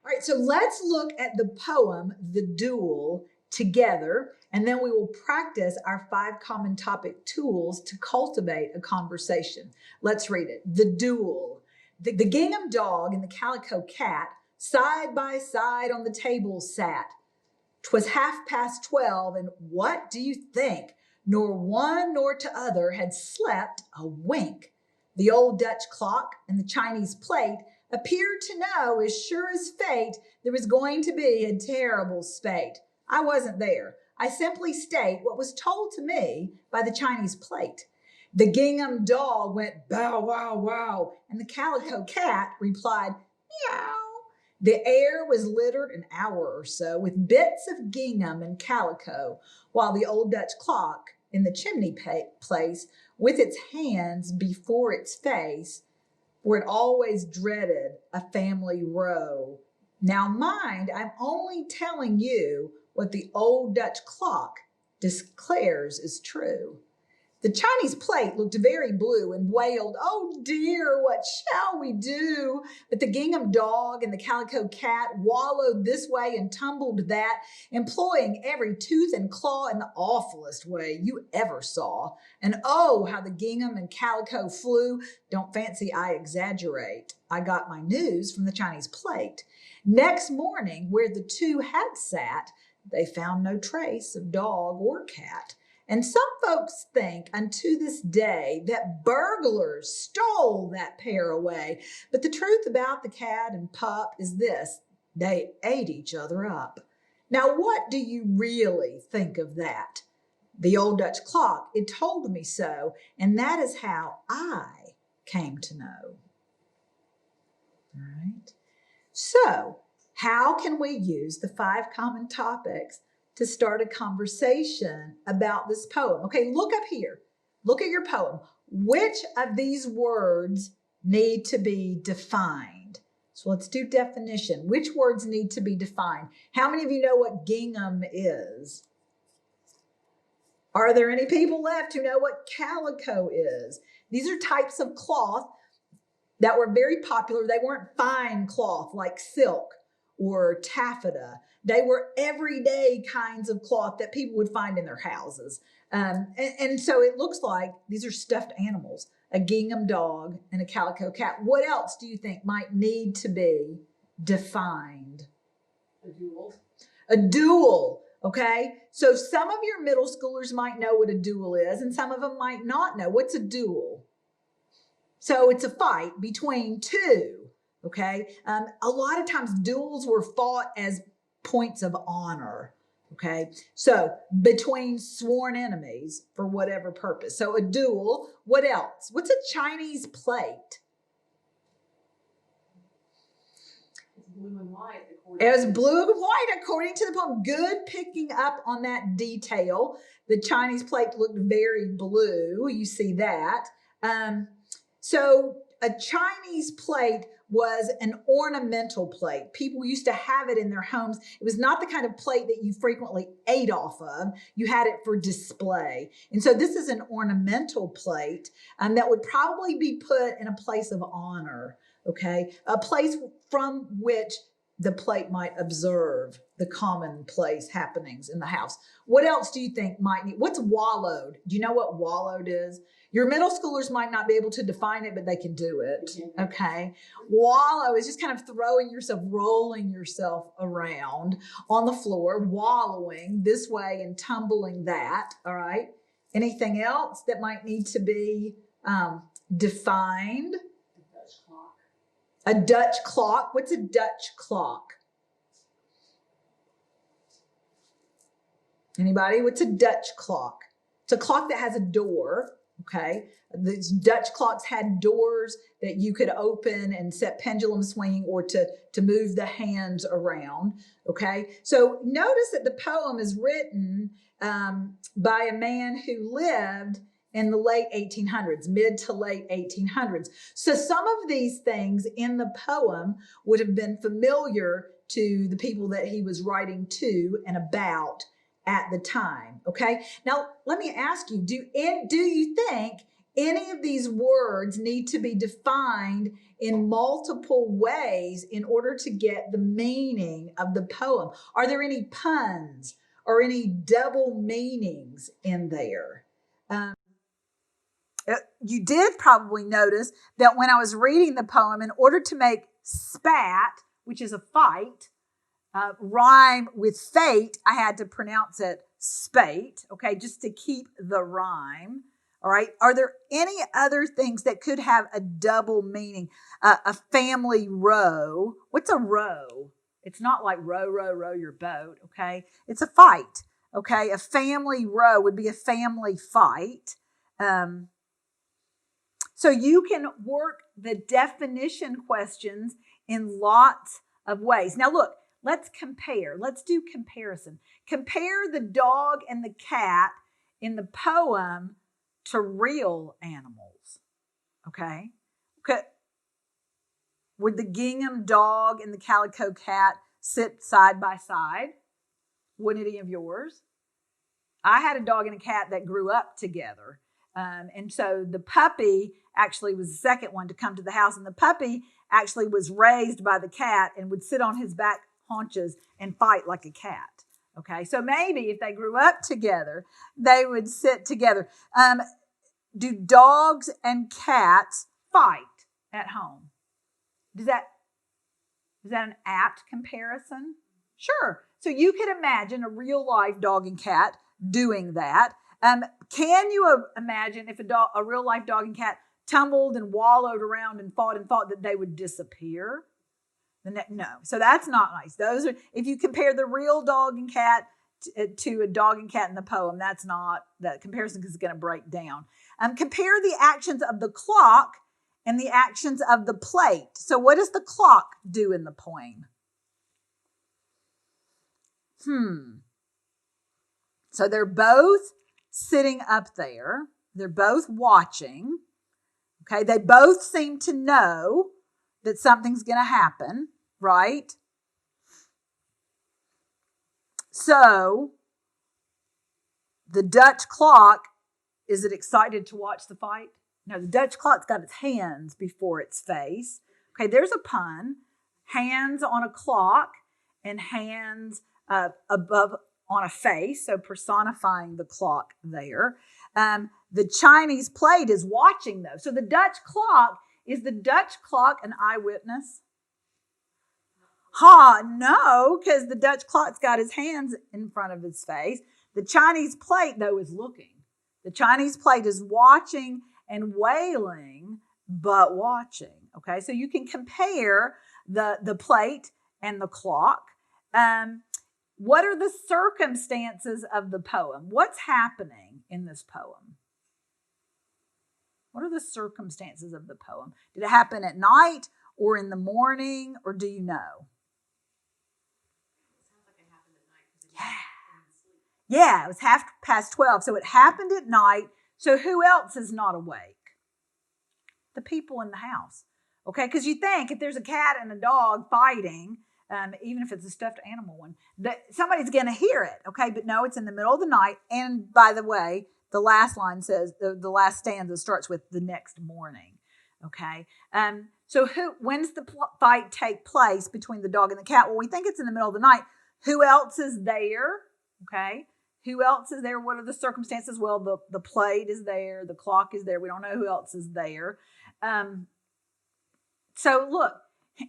All right, so let's look at the poem, The Duel, together, and then we will practice our 5 common topic tools to cultivate a conversation. Let's read it. The Duel. The gingham dog and the calico cat side by side on the table sat. 'Twas 12:30, and what do you think? Nor one nor t'other had slept a wink. The old Dutch clock and the Chinese plate appeared to know, as sure as fate, there was going to be a terrible spate. I wasn't there. I simply state what was told to me by the Chinese plate. The gingham dog went bow, wow, wow, and the calico cat replied, meow. The air was littered an hour or so with bits of gingham and calico, while the old Dutch clock in the chimney place, with its hands before its face, for it always dreaded a family row. Now mind, I'm only telling you what the old Dutch clock declares is true. The Chinese plate looked very blue and wailed, oh dear, what shall we do? But the gingham dog and the calico cat wallowed this way and tumbled that, employing every tooth and claw in the awfulest way you ever saw. And oh, how the gingham and calico flew. Don't fancy I exaggerate. I got my news from the Chinese plate. Next morning, where the two had sat, they found no trace of dog or cat. And some folks think unto this day that burglars stole that pair away. But the truth about the cat and pup is this: they ate each other up. Now, what do you really think of that? The old Dutch clock, it told me so, and that is how I came to know. All right. So, how can we use the 5 common topics to start a conversation about this poem? Okay, look up here. Look at your poem. Which of these words need to be defined? So let's do definition. Which words need to be defined? How many of you know what gingham is? Are there any people left who know what calico is? These are types of cloth that were very popular. They weren't fine cloth like silk or taffeta. They were everyday kinds of cloth that people would find in their houses. And so it looks like these are stuffed animals, a gingham dog and a calico cat. What else do you think might need to be defined? A duel. A duel, okay? So some of your middle schoolers might know what a duel is, and some of them might not know. What's a duel? So it's a fight between two, okay? A lot of times duels were fought as points of honor, okay? So between sworn enemies for whatever purpose. So a duel. What else? What's a Chinese plate? It's blue and white. It was blue and white according to the poem. Good picking up on that detail. The Chinese plate looked very blue. You see that. So a Chinese plate was an ornamental plate. People used to have it in their homes. It was not the kind of plate that you frequently ate off of. You had it for display. And so this is an ornamental plate that would probably be put in a place of honor, okay? A place from which the plate might observe the commonplace happenings in the house. What else do you think might need? What's wallowed? Do you know what wallowed is? Your middle schoolers might not be able to define it, but they can do it, okay? Wallow is just kind of throwing yourself, rolling yourself around on the floor, wallowing this way and tumbling that, all right? Anything else that might need to be defined? A Dutch clock. A Dutch clock. What's a Dutch clock? Anybody? What's a Dutch clock? It's a clock that has a door. Okay, these Dutch clocks had doors that you could open and set pendulum swinging or to move the hands around. Okay, so notice that the poem is written by a man who lived in the late 1800s, mid to late 1800s. So some of these things in the poem would have been familiar to the people that he was writing to and about at the time, okay? Now, let me ask you, do you think Any of these words need to be defined in multiple ways in order to get the meaning of the poem. Are there any puns or any double meanings in there? You did probably notice that when I was reading the poem, in order to make spat, which is a fight, rhyme with fate, I had to pronounce it spate, okay, just to keep the rhyme. All right. Are there any other things that could have a double meaning? A family row. What's a row? It's not like row, row, row your boat. Okay. It's a fight. Okay. A family row would be a family fight. So you can work the definition questions in lots of ways. Now look, let's compare. Let's do comparison. Compare the dog and the cat in the poem to real animals. Okay? Would the gingham dog and the calico cat sit side by side? Wouldn't any of yours? I had a dog and a cat that grew up together. And so the puppy actually was the second one to come to the house. And the puppy actually was raised by the cat and would sit on his back haunches and fight like a cat. Okay, so maybe if they grew up together, they would sit together. Do dogs and cats fight at home? Is that an apt comparison? Sure. So you could imagine a real life dog and cat doing that. Can you imagine if a real life dog and cat tumbled and wallowed around and fought that they would disappear? No. So that's not nice. Those are, if you compare the real dog and cat to a dog and cat in the poem, that's not, that comparison is going to break down. Compare the actions of the clock and the actions of the plate. So what does the clock do in the poem? So they're both sitting up there. They're both watching. Okay, they both seem to know that something's going to happen, right? So the Dutch clock, is it excited to watch the fight? No, the Dutch clock's got its hands before its face. Okay, there's a pun. Hands on a clock and hands above on a face, so personifying the clock there. The Chinese plate is watching, though. So the Dutch clock, is the Dutch clock an eyewitness? No, because the Dutch clock's got his hands in front of his face. The Chinese plate, though, is looking. The Chinese plate is watching and wailing, but watching. Okay, so you can compare the plate and the clock. What are the circumstances of the poem? What's happening in this poem? What are the circumstances of the poem? Did it happen at night or in the morning, or do you know? Sounds like it happened at night. Yeah, it was 12:30. So it happened at night. So who else is not awake? The people in the house. Okay, because you think if there's a cat and a dog fighting, even if it's a stuffed animal one, that somebody's going to hear it. Okay, but no, it's in the middle of the night. And by the way, the last line says, the last stanza starts with the next morning. Okay, so when's the fight take place between the dog and the cat? Well, we think it's in the middle of the night. Who else is there? Okay, who else is there? What are the circumstances? Well, the plate is there. The clock is there. We don't know who else is there. So look,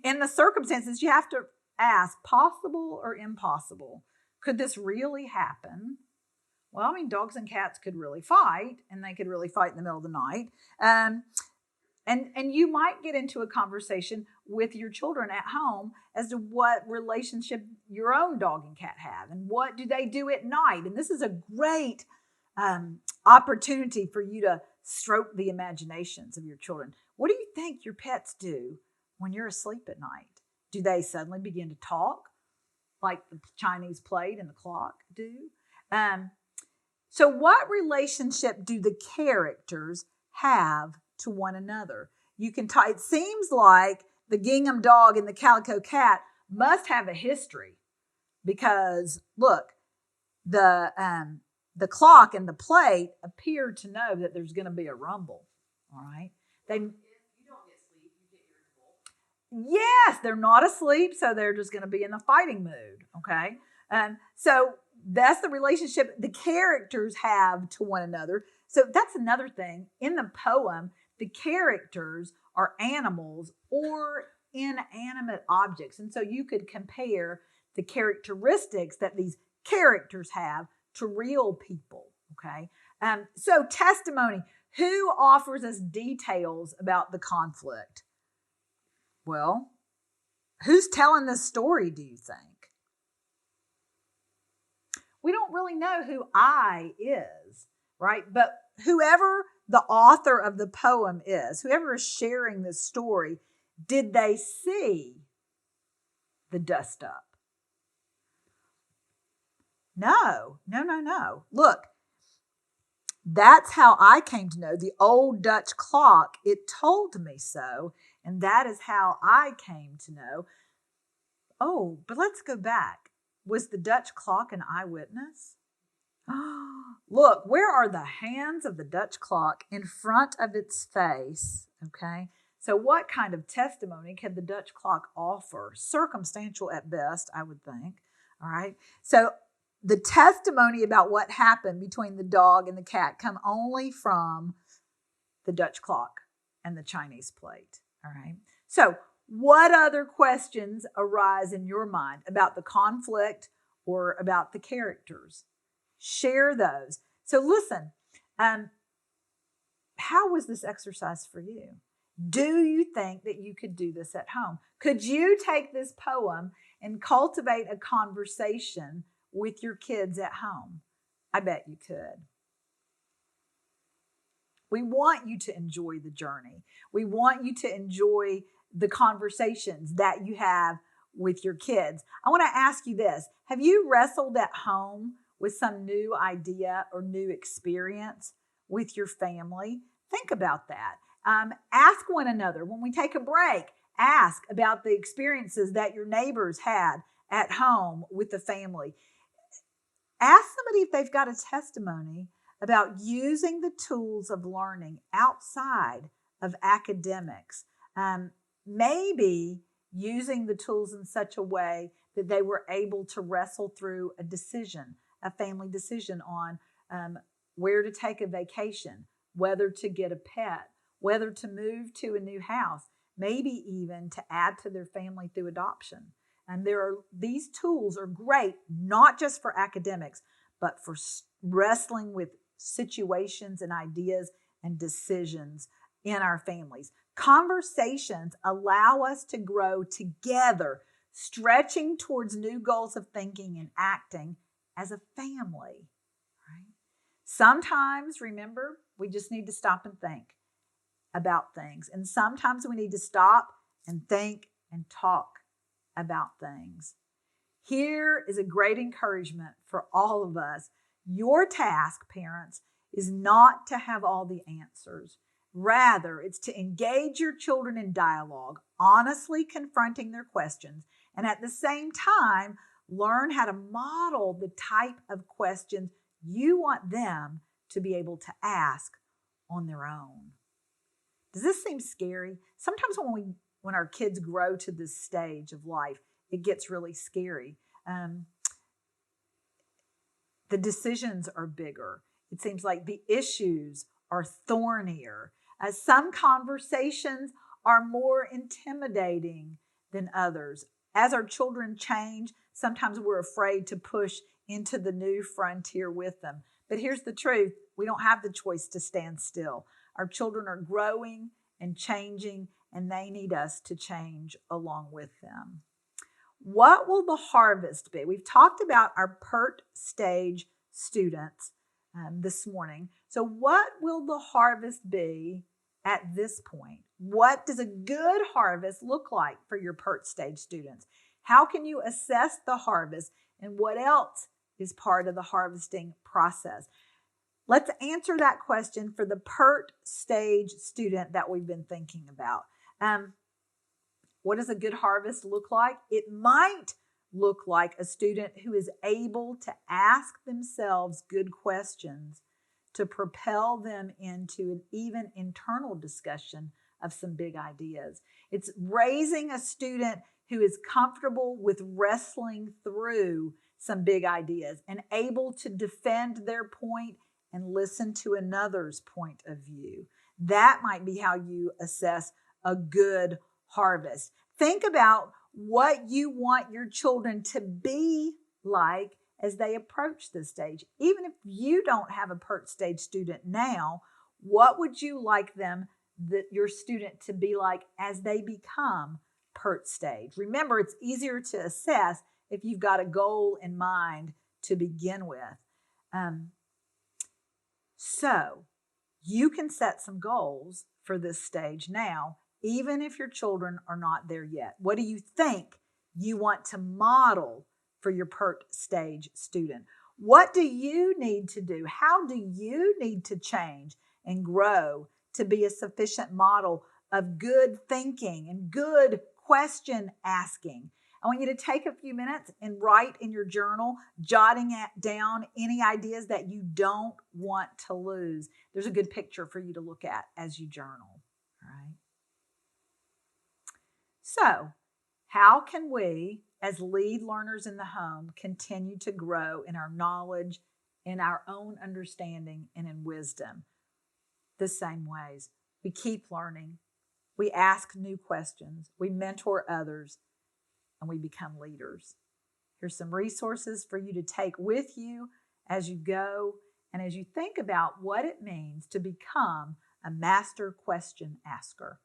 in the circumstances, you have to ask, possible or impossible? Could this really happen? Well, I mean, dogs and cats could really fight, and they could really fight in the middle of the night. And you might get into a conversation with your children at home as to what relationship your own dog and cat have, and what do they do at night. And this is a great opportunity for you to stroke the imaginations of your children. What do you think your pets do when you're asleep at night? Do they suddenly begin to talk like the Chinese plate and the clock do? So what relationship do the characters have to one another? You can it seems like the gingham dog and the calico cat must have a history, because look, the clock and the plate appear to know that there's going to be a rumble. All right. They If you don't get sleep, you get irritable. Yes, they're not asleep, so they're just going to be in the fighting mood. Okay. So that's the relationship the characters have to one another. So that's another thing. In the poem, the characters are animals or inanimate objects. And so you could compare the characteristics that these characters have to real people. Okay. So testimony. Who offers us details about the conflict? Well, who's telling this story, do you think? We don't really know who I is, right? But whoever the author of the poem is, whoever is sharing this story, did they see the dust up? No. Look, that's how I came to know the old Dutch clock. It told me so, and that is how I came to know. Oh, but let's go back. Was the Dutch clock an eyewitness? Look, where are the hands of the Dutch clock in front of its face? Okay. So, what kind of testimony can the Dutch clock offer? Circumstantial at best, I would think. All right. So, the testimony about what happened between the dog and the cat come only from the Dutch clock and the Chinese plate. All right. So, what other questions arise in your mind about the conflict or about the characters? Share those. So listen, how was this exercise for you? Do you think that you could do this at home? Could you take this poem and cultivate a conversation with your kids at home? I bet you could. We want you to enjoy the journey. We want you to enjoy the conversations that you have with your kids. I want to ask you this. Have you wrestled at home with some new idea or new experience with your family? Think about that. Ask one another when we take a break. Ask about the experiences that your neighbors had at home with the family. Ask somebody if they've got a testimony about using the tools of learning outside of academics. Maybe using the tools in such a way that they were able to wrestle through a decision, a family decision on where to take a vacation, whether to get a pet, whether to move to a new house, maybe even to add to their family through adoption. And these tools are great, not just for academics, but for wrestling with situations and ideas and decisions in our families. Conversations allow us to grow together, stretching towards new goals of thinking and acting as a family. Right? Sometimes, remember, we just need to stop and think about things. And sometimes we need to stop and think and talk about things. Here is a great encouragement for all of us. Your task, parents, is not to have all the answers. Rather, it's to engage your children in dialogue, honestly confronting their questions, and at the same time, learn how to model the type of questions you want them to be able to ask on their own. Does this seem scary? Sometimes when our kids grow to this stage of life, it gets really scary. The decisions are bigger. It seems like the issues are thornier. Some conversations are more intimidating than others. As our children change, sometimes we're afraid to push into the new frontier with them. But here's the truth. We don't have the choice to stand still. Our children are growing and changing, and they need us to change along with them. What will the harvest be? We've talked about our PERT stage students this morning. So what will the harvest be at this point? What does a good harvest look like for your PERT stage students? How can you assess the harvest, and what else is part of the harvesting process? Let's answer that question for the PERT stage student that we've been thinking about. What does a good harvest look like? It might look like a student who is able to ask themselves good questions to propel them into an even internal discussion of some big ideas. It's raising a student who is comfortable with wrestling through some big ideas and able to defend their point and listen to another's point of view. That might be how you assess a good harvest. Think about what you want your children to be like as they approach this stage. Even if you don't have a PERT stage student now, what would you like your student to be like as they become PERT stage? Remember, it's easier to assess if you've got a goal in mind to begin with. So you can set some goals for this stage now, even if your children are not there yet. What do you think you want to model for your PERT stage student? What do you need to do? How do you need to change and grow to be a sufficient model of good thinking and good question asking? I want you to take a few minutes and write in your journal, jotting down any ideas that you don't want to lose. There's a good picture for you to look at as you journal. All right. So, how can we, as lead learners in the home, continue to grow in our knowledge, in our own understanding, and in wisdom? The same ways. We keep learning. We ask new questions. We mentor others. And we become leaders. Here's some resources for you to take with you as you go and as you think about what it means to become a master question asker.